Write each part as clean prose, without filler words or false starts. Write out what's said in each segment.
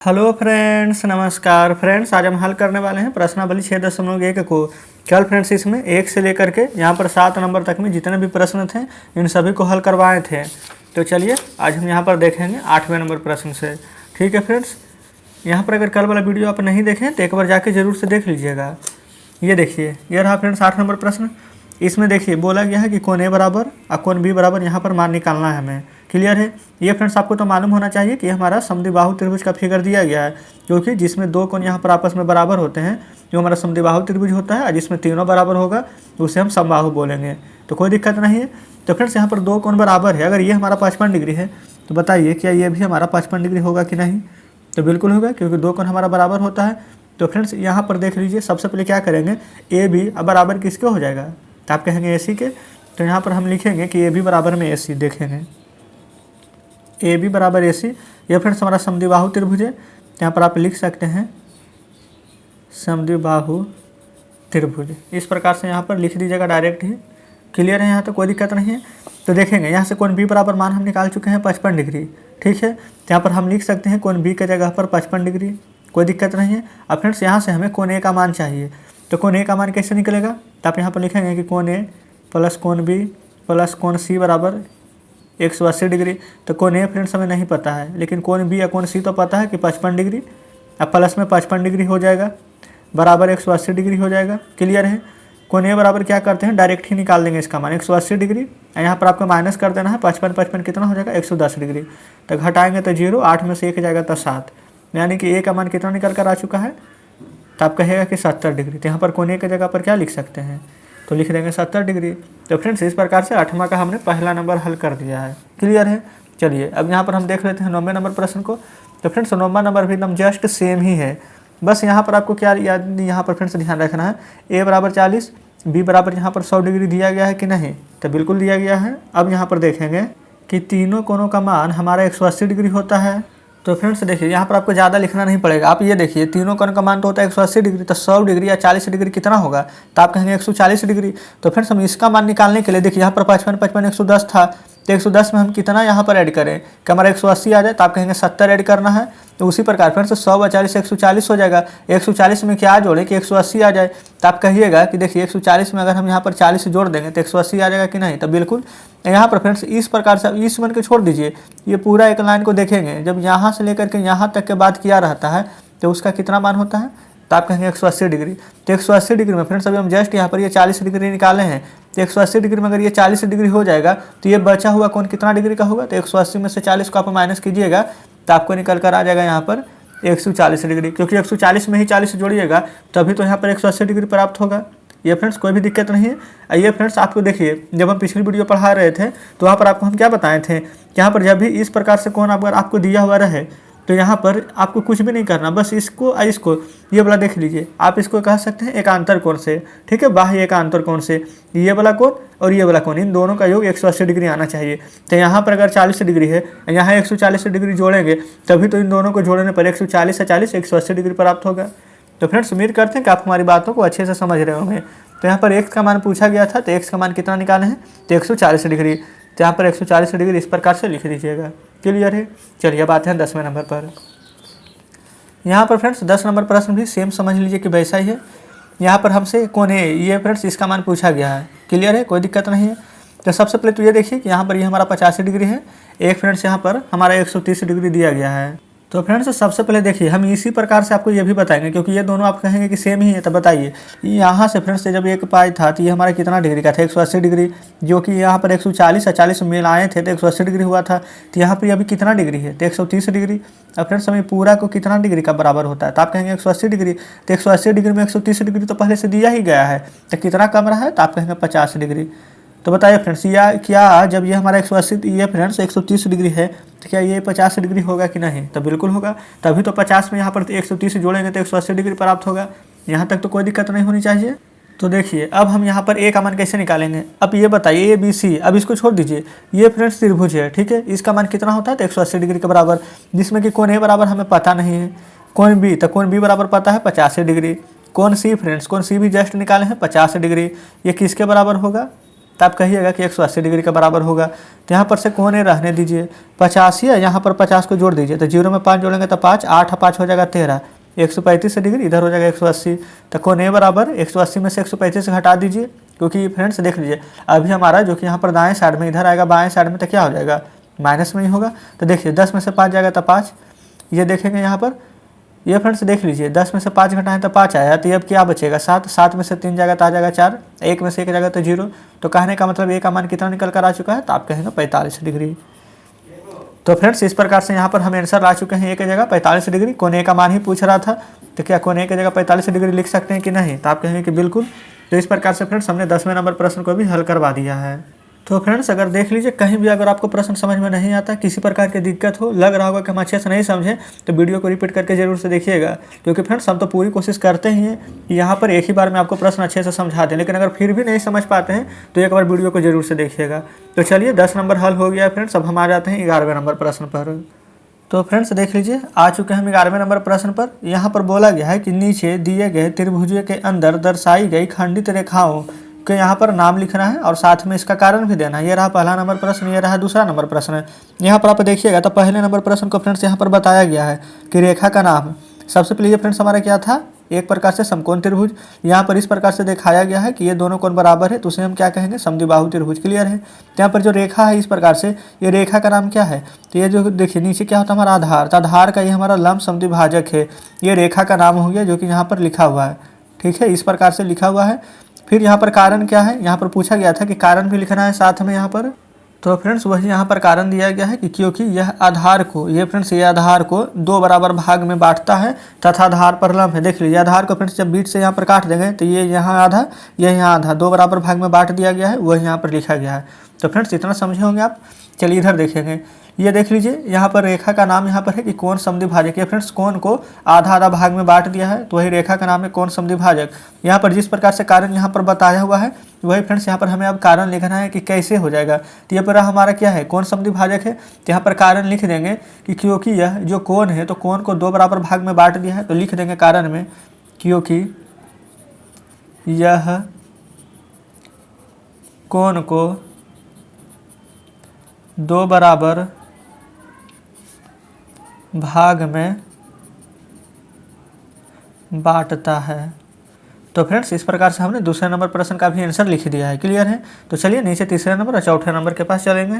Hello friends, नमस्कार friends. आज हम हल करने वाले हैं प्रश्नावली 6.1 को। कल फ्रेंड्स इसमें 1 से लेकर के यहाँ पर 7 नंबर तक में जितने भी प्रश्न थे इन सभी को हल करवाए थे। तो चलिए आज हम यहाँ पर देखेंगे 8वें नंबर प्रश्न से। ठीक है फ्रेंड्स, यहाँ पर अगर कल वाला वीडियो आप नहीं देखें तो एक बार जाके ज़रूर से देख लीजिएगा। ये देखिए, ये रहा फ्रेंड्स 8 नंबर प्रश्न। इसमें देखिए बोला गया है कि कोण ए बराबर और कोण बी बराबर यहाँ पर मान निकालना है हमें। क्लियर है। ये फ्रेंड्स आपको तो मालूम होना चाहिए कि हमारा समद्विबाहु त्रिभुज का फिगर दिया गया है, क्योंकि जिसमें दो कोण यहाँ पर आपस में बराबर होते हैं जो हमारा समद्विबाहु त्रिभुज होता है, और जिसमें तीनों बराबर होगा उसे हम समबाहु बोलेंगे। तो कोई दिक्कत नहीं है। तो फ्रेंड्स यहाँ पर दो कोण बराबर है, अगर ये हमारा 55 डिग्री है तो बताइए क्या ये भी हमारा 55 डिग्री होगा कि नहीं। तो बिल्कुल होगा, क्योंकि दो कोण हमारा बराबर होता है। तो फ्रेंड्स यहाँ पर देख लीजिए, सबसे पहले क्या करेंगे, ए बी बराबर किसके हो जाएगा, तो आप कहेंगे ए सी के। तो यहाँ पर हम लिखेंगे कि ए बी बराबर में ए सी, देखेंगे ए बी बराबर ए सी। ये फ्रेंड्स हमारा समद्विबाहु त्रिभुज है। यहाँ पर आप लिख सकते हैं समद्विबाहु त्रिभुज, इस प्रकार से यहाँ पर लिख दीजिएगा डायरेक्ट ही। क्लियर है, यहाँ तो कोई दिक्कत नहीं है। तो देखेंगे यहाँ से कोण बी बराबर मान हम निकाल चुके हैं 55 डिग्री। ठीक है, तो यहाँ पर हम लिख सकते हैं कोण बी के जगह पर 55 डिग्री, कोई दिक्कत नहीं है। अब फ्रेंड्स यहाँ से हमें कोण ए का मान चाहिए। तो कोण ए का मान कैसे निकलेगा, तो आप यहाँ पर लिखेंगे कि कोण ए प्लस कोण बी प्लस कोण सी बराबर 180 डिग्री। तो कोण ए फ्रेंड्स हमें नहीं पता है, लेकिन कोण बी या कोण सी तो पता है कि 55 डिग्री। अब प्लस में 55 डिग्री हो जाएगा बराबर 180 डिग्री हो जाएगा। क्लियर है। कोण ए बराबर क्या करते हैं, डायरेक्ट ही निकाल देंगे इसका मान 180 डिग्री। यहाँ पर आपको माइनस कर देना है, 55 कितना हो जाएगा 110 डिग्री। तो घटाएंगे तो 0, 8 में से 1 जाएगा तो 7, यानी कि ए का मान कितना निकल कर आ चुका है, तो आप कहेगा कि 70 डिग्री। तो यहाँ पर कोण ए की जगह पर क्या लिख सकते हैं, तो लिख देंगे 70 डिग्री। तो फ्रेंड्स इस प्रकार से 8वां का हमने पहला नंबर हल कर दिया है। क्लियर है। चलिए अब यहाँ पर हम देख लेते हैं 9वें नंबर प्रश्न को। तो फ्रेंड्स 9वां नंबर भी एकदम जस्ट सेम ही है। बस यहाँ पर आपको क्या याद, यहाँ पर फ्रेंड्स ध्यान रखना है, ए बराबर 40, बी बराबर यहाँ पर 100 डिग्री दिया गया है कि नहीं, तो बिल्कुल दिया गया है। अब यहाँ पर देखेंगे कि तीनों कोणों का मान हमारा 180 डिग्री होता है। तो फ्रेंड्स देखिए यहाँ पर आपको ज़्यादा लिखना नहीं पड़ेगा। आप ये देखिए तीनों कोण का मान तो होता है 180 डिग्री, तो 100 डिग्री या 40 डिग्री कितना होगा, तो आप कहेंगे 140 डिग्री। तो फ्रेंड्स हम इसका मान निकालने के लिए देखिए यहाँ पर 55 110 था, तो 110 में हम कितना यहाँ पर ऐड करें कि हमारा 180 आ जाए, तो आप कहेंगे 70 ऐड करना है। तो उसी प्रकार फ्रेंड्स 100 व 40 140 हो जाएगा। 140 में क्या जोड़े कि 180 आ जाए, तो आप कहिएगा कि देखिए 140 में अगर हम यहाँ पर 40 जोड़ देंगे तो 180 आ जाएगा कि नहीं। तो बिल्कुल यहाँ पर फ्रेंड्स इस प्रकार से इस मन के छोड़ दीजिए, ये पूरा एक लाइन को देखेंगे, जब यहाँ से लेकर के यहाँ तक के बात किया रहता है तो उसका कितना मान होता है, तो आप कहेंगे 180 डिग्री। तो 180 डिग्री में फ्रेंड्स अभी हम जस्ट यहाँ पर ये 40 डिग्री निकाले हैं, तो 180 डिग्री में अगर ये 40 डिग्री हो जाएगा तो ये बचा हुआ कोण कितना डिग्री का होगा, तो 180 में से 40 को आप माइनस कीजिएगा तो आपको निकल कर आ जाएगा यहाँ पर 140 डिग्री, क्योंकि 140 में ही 40 जोड़िएगा तभी तो यहाँ पर 180 डिग्री प्राप्त होगा। ये फ्रेंड्स कोई भी दिक्कत नहीं है। ये फ्रेंड्स आपको देखिए, जब हम पिछली वीडियो पढ़ा रहे थे तो वहाँ पर आपको हम क्या बताए थे, यहाँ पर जब भी इस प्रकार से कोण अगर आपको दिया हुआ रहे तो यहाँ पर आपको कुछ भी नहीं करना, बस इसको इसको ये वाला देख लीजिए। आप इसको कह सकते हैं एकांतर कोण से, ठीक है, बाह्य एकांतर कोण से ये वाला कोण और ये वाला कोण, इन दोनों का योग 180 डिग्री आना चाहिए। तो यहाँ पर अगर 40 डिग्री है, यहाँ 140 डिग्री जोड़ेंगे तभी तो इन दोनों को जोड़ने पर 140 से 40 180 डिग्री प्राप्त होगा। तो फ्रेंड्स उम्मीद करते हैं कि आप हमारी बातों को अच्छे से समझ रहे होंगे। तो यहाँ पर x का मान पूछा गया था, तो x का मान कितना निकाले हैं, तो 140 डिग्री। तो यहाँ पर 140 डिग्री इस प्रकार से लिख दीजिएगा। क्लियर है। चलिए अब आते हैं 10वें नंबर पर। यहाँ पर फ्रेंड्स 10 नंबर प्रश्न भी सेम समझ लीजिए कि वैसा ही है। यहाँ पर हमसे कोण ए, ये फ्रेंड्स इसका मान पूछा गया है। क्लियर है, कोई दिक्कत नहीं है। तो सबसे पहले तो ये देखिए कि यहाँ पर ये हमारा 85 डिग्री है, एक फ्रेंड्स यहाँ पर हमारा 130 डिग्री दिया गया है। तो फ्रेंड्स सबसे पहले देखिए हम इसी प्रकार से आपको ये भी बताएंगे, क्योंकि ये दोनों आप कहेंगे कि सेम ही है। तो बताइए यहाँ से फ्रेंड्स जब एक पाई था तो ये हमारा कितना डिग्री का था, 180 डिग्री, जो कि यहाँ पर 140 और 40 मिलाए थे तो 180 डिग्री हुआ था। तो यहाँ पर अभी कितना डिग्री है, तो 130 डिग्री। अब फ्रेंड्स हमें पूरा को कितना डिग्री का बराबर होता है, तो आप कहेंगे 180 डिग्री। तो 180 डिग्री में 130 डिग्री तो पहले से दिया ही गया है, तो कितना कम रहा है, तो आप कहेंगे 50 डिग्री। तो बताइए फ्रेंड्स या क्या जब ये हमारा 180 ये फ्रेंड्स 130 डिग्री है तो क्या ये 50 डिग्री होगा कि नहीं, तो बिल्कुल होगा। तभी तो 50 में यहाँ पर 130 जोड़ेंगे तो 180 डिग्री प्राप्त होगा। यहाँ तक तो कोई दिक्कत नहीं होनी चाहिए। तो देखिए अब हम यहाँ पर ए का मान कैसे निकालेंगे। अब ये बताइए ए बी सी, अब इसको छोड़ दीजिए, ये फ्रेंड्स त्रिभुज है, ठीक है, इसका मान कितना होता है, तो 180 डिग्री के बराबर, जिसमें कि कोण ए बराबर हमें पता नहीं है, कोण बी, तो कोण बी बराबर पता है 85 डिग्री, कोण सी फ्रेंड्स, कोण सी भी जस्ट निकाले हैं 50 डिग्री। ये किसके बराबर होगा, तो आप कहिएगा कि 180 डिग्री के बराबर होगा। तो यहाँ पर से कोण ए रहने दीजिए, 50 है, यहाँ पर 50 को जोड़ दीजिए, तो 0 में 5 जोड़ेंगे तो 5, 8 5 हो जाएगा 13, 135 डिग्री, इधर हो जाएगा 180। तो कोण ए बराबर 180 में से 135 हटा दीजिए, क्योंकि फ्रेंड्स देख लीजिए अभी हमारा जो कि यहाँ पर दाएं साइड में इधर आएगा, बाएं साइड में तो क्या हो जाएगा, माइनस में ही होगा। तो देखिए 10 में से 5 जाएगा तो 5, ये देखेंगे यहाँ पर, ये फ्रेंड्स देख लीजिए 10 में से 5 घटाएं तो 5 आया, तो ये अब क्या बचेगा 7, 7 में से 3 जाएगा तो आ जाएगा 4, 1 में से 1 जाएगा तो 0। तो कहने का मतलब ए का मान कितना निकल कर आ चुका है, तो आप कहेंगे 45 डिग्री। तो फ्रेंड्स इस प्रकार से यहाँ पर हम आंसर ला चुके हैं ए की जगह 45 डिग्री। कोण ए का मान ही पूछ रहा था, तो क्या कोण ए की जगह 45 डिग्री लिख सकते हैं कि नहीं, तो आप कहेंगे कि बिल्कुल। तो इस प्रकार से फ्रेंड्स हमने 10वें नंबर प्रश्न को भी हल करवा दिया है। तो फ्रेंड्स अगर देख लीजिए कहीं भी अगर आपको प्रश्न समझ में नहीं आता, किसी प्रकार की दिक्कत हो, लग रहा होगा कि हम अच्छे से नहीं समझे, तो वीडियो को रिपीट करके जरूर से देखिएगा, क्योंकि फ्रेंड्स हम तो पूरी कोशिश करते ही हैं कि यहाँ पर एक ही बार में आपको प्रश्न अच्छे से समझा दें। लेकिन अगर फिर भी नहीं समझ पाते हैं तो एक बार वीडियो को जरूर से देखिएगा। तो चलिए 10 नंबर हल हो गया फ्रेंड्स। अब हम आ जाते हैं 11वें नंबर प्रश्न पर। तो फ्रेंड्स देख लीजिए आ चुके हैं हम 11वें नंबर प्रश्न पर। यहाँ पर बोला गया है कि नीचे दिए गए त्रिभुज के अंदर दर्शाई गई खंडित रेखाओं के यहाँ पर नाम लिखना है और साथ में इसका कारण भी देना है। ये रहा पहला नंबर प्रश्न, ये रहा दूसरा नंबर प्रश्न। यहाँ पर आप देखिएगा तो पहले नंबर प्रश्न को फ्रेंड्स यहाँ पर बताया गया है कि रेखा का नाम, सबसे पहले ये फ्रेंड्स हमारा क्या था, एक प्रकार से समकोण त्रिभुज। यहाँ पर इस प्रकार से दिखाया गया है कि ये दोनों कोण बराबर है, तो उसे हम क्या कहेंगे, समद्विबाहु त्रिभुज। क्लियर है। तो यहाँ पर जो रेखा है इस प्रकार से, ये रेखा का नाम क्या है, तो ये जो देखिए नीचे क्या होता है हमारा आधार, तो आधार का ये हमारा लंब समद्विभाजक है, ये रेखा का नाम हो गया जो कि यहाँ पर लिखा हुआ है। ठीक है, इस प्रकार से लिखा हुआ है। फिर यहाँ पर कारण क्या है, यहाँ पर पूछा गया था कि कारण भी लिखना है साथ में यहाँ पर। तो फ्रेंड्स वही यहाँ पर कारण दिया गया है कि क्योंकि यह आधार को, ये फ्रेंड्स ये आधार को 2 बराबर भाग में बांटता है तथा आधार पर लंब है। देख लीजिए आधार को फ्रेंड्स जब बीच से यहाँ पर काट देंगे तो ये यहाँ आधा, ये यहाँ आधा, 2 बराबर भाग में बांट दिया गया है, वही यहाँ पर लिखा गया है। तो फ्रेंड्स इतना समझे होंगे आप। चलिए इधर देखेंगे, ये देख लीजिए यहाँ पर रेखा का नाम यहाँ पर है कि कोण समद्विभाजक। ये फ्रेंड्स कोण को आधा आधा भाग में बांट दिया है, तो वही रेखा का नाम है कोण समद्विभाजक। यहाँ पर जिस प्रकार से कारण यहाँ पर बताया हुआ है वही फ्रेंड्स यहाँ पर हमें अब कारण लिखना है कि कैसे हो जाएगा। तो ये पर हमारा क्या है, कोण समद्विभाजक है, तो यहाँ पर कारण लिख देंगे कि क्योंकि यह जो कोण है तो कोण को 2 बराबर भाग में बांट दिया है, तो लिख देंगे कारण में क्योंकि यह कोण को 2 बराबर भाग में बांटता है। तो फ्रेंड्स इस प्रकार से हमने दूसरे नंबर प्रश्न का भी आंसर लिख दिया है। क्लियर है। तो चलिए नीचे तीसरे नंबर और चौथे नंबर के पास चलेंगे।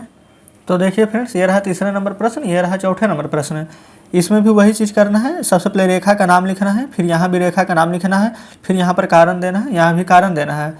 तो देखिए फ्रेंड्स ये रहा तीसरा नंबर प्रश्न, ये रहा चौथे नंबर प्रश्न। इसमें भी वही चीज़ करना है, सबसे पहले रेखा का नाम लिखना है, फिर यहाँ भी रेखा का नाम लिखना है, फिर यहाँ पर कारण देना है, यहाँ भी कारण देना है।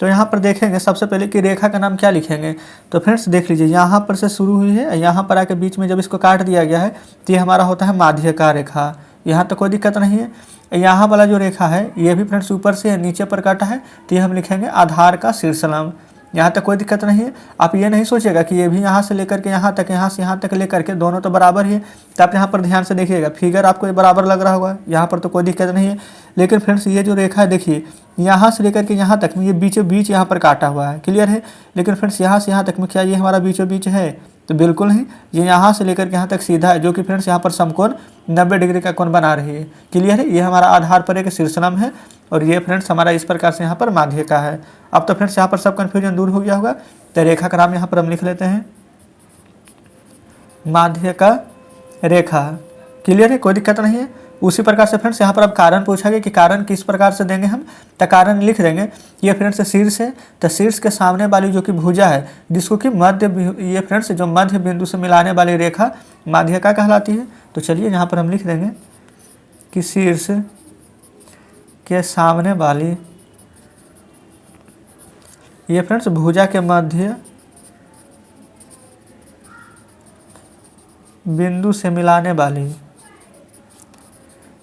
तो यहाँ पर देखेंगे सबसे पहले कि रेखा का नाम क्या लिखेंगे। तो फ्रेंड्स देख लीजिए यहाँ पर से शुरू हुई है, यहाँ पर आके बीच में जब इसको काट दिया गया है तो ये हमारा होता है माध्यिका रेखा। यहाँ तो कोई दिक्कत नहीं है। यहाँ वाला जो रेखा है ये भी फ्रेंड्स ऊपर से नीचे पर काटा है, तो ये हम लिखेंगे आधार का शीर्ष लंब। यहाँ तक कोई दिक्कत नहीं है। आप ये नहीं सोचिएगा कि ये भी यहाँ से लेकर के यहाँ तक, यहाँ से यहाँ तक लेकर के दोनों तो बराबर ही है। तो आप यहाँ पर ध्यान से देखिएगा, फिगर आपको ये बराबर लग रहा होगा, यहाँ पर तो कोई दिक्कत नहीं है। लेकिन फ्रेंड्स ये जो रेखा है देखिए यहाँ से लेकर के यहाँ तक में ये बीचों बीच यहाँ पर काटा हुआ है। क्लियर है। लेकिन फ्रेंड्स यहाँ से यहाँ तक में क्या ये हमारा बीचों बीच है, तो बिल्कुल नहीं। ये यहाँ से लेकर के यहाँ तक सीधा है, जो कि फ्रेंड्स यहाँ पर समकोण 90 डिग्री का कोण बना रही है। क्लियर है। ये हमारा आधार पर एक शीर्षलंब है और ये फ्रेंड्स हमारा इस प्रकार से यहाँ पर माध्यिका है। अब तो फ्रेंड्स यहाँ पर सब कन्फ्यूजन दूर हो गया होगा। तो रेखा का नाम यहाँ पर हम लिख लेते हैं माध्यिका रेखा। क्लियर है, कोई दिक्कत नहीं है। उसी प्रकार से फ्रेंड्स यहाँ पर अब कारण पूछा गया कि कारण किस प्रकार से देंगे हम, तो कारण लिख देंगे ये फ्रेंड्स शीर्ष है, तो शीर्ष के सामने वाली जो कि भुजा है जिसको कि मध्य, ये फ्रेंड्स जो मध्य बिंदु से मिलाने वाली रेखा माध्यिका कहलाती है। तो चलिए यहाँ पर हम लिख देंगे कि शीर्ष के सामने वाली ये फ्रेंड्स भुजा के मध्य बिंदु से मिलाने वाली।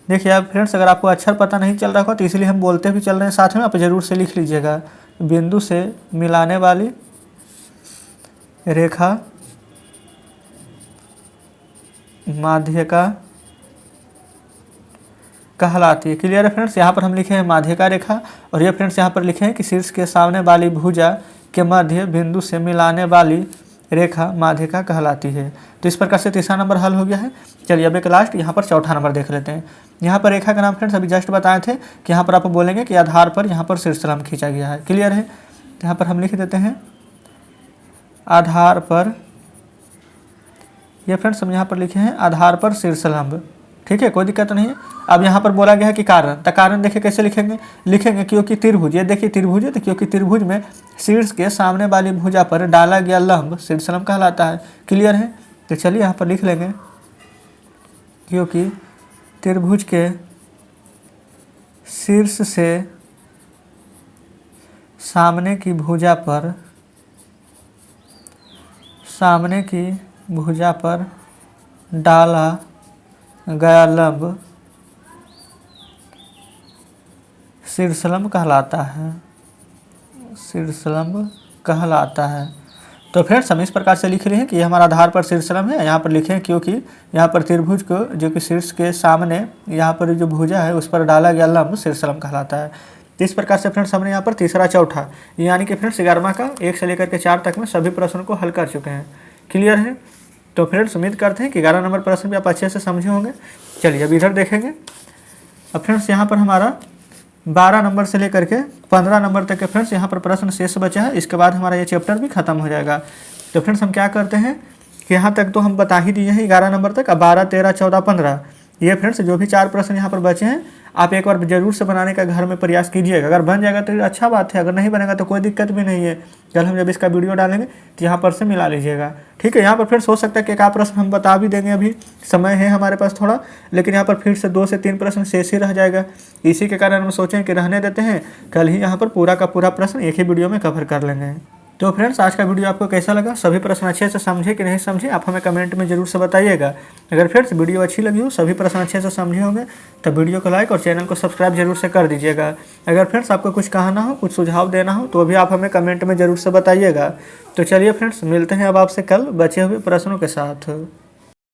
देखिए आप फ्रेंड्स अगर आपको अक्षर पता नहीं चल रहा हो तो इसलिए हम बोलते भी चल रहे हैं साथ में, आप जरूर से लिख लीजिएगा। बिंदु से मिलाने वाली रेखा माध्यिका कहलाती है। क्लियर है फ्रेंड्स। यहाँ पर हम लिखे हैं माध्यिका रेखा और ये फ्रेंड्स यहाँ पर लिखे हैं कि शीर्ष के सामने वाली भुजा के मध्य बिंदु से मिलाने वाली रेखा माध्यिका कहलाती है। तो इस प्रकार से तीसरा नंबर हल हो गया है। चलिए अब एक लास्ट यहाँ पर चौथा नंबर देख लेते हैं। यहाँ पर रेखा का नाम फ्रेंड्स अभी जस्ट बताए थे कि यहाँ पर आप बोलेंगे कि आधार पर यहाँ पर शीर्षलंब खींचा गया है। क्लियर है। यहाँ पर हम लिख देते हैं आधार पर, ये फ्रेंड्स हम यहाँ पर लिखे हैं आधार पर शीर्षलंब। ठीक है, कोई दिक्कत नहीं है। अब यहाँ पर बोला गया है कि कारण, तो कारण देखिए कैसे लिखेंगे क्योंकि त्रिभुज, ये देखिए त्रिभुज है, तो क्योंकि त्रिभुज में शीर्ष के सामने वाली भुजा पर डाला गया लंब शीर्षलंब कहलाता है। क्लियर है, तो चलिए यहाँ पर लिख लेंगे क्योंकि त्रिभुज के शीर्ष से सामने की भुजा पर डाला गया लंब शीर्षलंब कहलाता है। तो फ्रेंड्स हम इस प्रकार से लिख रहे हैं कि ये हमारा आधार पर शीर्षलंब है। यहाँ पर लिखें क्योंकि यहाँ पर त्रिभुज को जो कि शीर्ष के सामने यहाँ पर जो भुजा है उस पर डाला गया लंब शीर्षलंब कहलाता है। तो इस प्रकार से फ्रेंड्स हमने यहाँ पर तीसरा चौथा यानी कि फ्रेंड्स 11वां का 1 से लेकर के 4 तक में सभी प्रश्नों को हल कर चुके हैं। क्लियर है, तो फ्रेंड्स उम्मीद करते हैं कि 11 नंबर प्रश्न भी आप अच्छे से समझे होंगे। चलिए अब इधर देखेंगे। अब फ्रेंड्स यहाँ पर हमारा 12 नंबर से लेकर के 15 नंबर तक के फ्रेंड्स यहाँ पर प्रश्न शेष बचा है। इसके बाद हमारा ये चैप्टर भी खत्म हो जाएगा। तो फ्रेंड्स हम क्या करते हैं कि यहाँ तक तो हम बता ही दिए हैं 11 नंबर तक। अब 12, 13, 14, 15 ये फ्रेंड्स जो भी 4 प्रश्न यहाँ पर बचे हैं आप एक बार जरूर से बनाने का घर में प्रयास कीजिएगा। अगर बन जाएगा तो अच्छा बात है, अगर नहीं बनेगा तो कोई दिक्कत भी नहीं है। कल हम जब इसका वीडियो डालेंगे तो यहाँ पर से मिला लीजिएगा। ठीक है, यहाँ पर फ्रेंड्स हो सकता है कि एक आध प्रश्न हम बता भी देंगे, अभी समय है हमारे पास थोड़ा, लेकिन यहाँ पर फिर से 2 से 3 प्रश्न शेष ही रह जाएगा। इसी के कारण हम सोचें कि रहने देते हैं, कल ही यहाँ पर पूरा का पूरा प्रश्न एक ही वीडियो में कवर कर लेंगे। तो फ्रेंड्स आज का वीडियो आपको कैसा लगा, सभी प्रश्न अच्छे से समझे कि नहीं समझे आप हमें कमेंट में जरूर से बताइएगा। अगर फ्रेंड्स वीडियो अच्छी लगी हो, सभी प्रश्न अच्छे से समझे होंगे तो वीडियो को लाइक और चैनल को सब्सक्राइब जरूर से कर दीजिएगा। अगर फ्रेंड्स आपको कुछ कहना हो, कुछ सुझाव देना हो तो भी आप हमें कमेंट में जरूर से बताइएगा। तो चलिए फ्रेंड्स मिलते हैं अब आपसे कल बचे हुए प्रश्नों के साथ।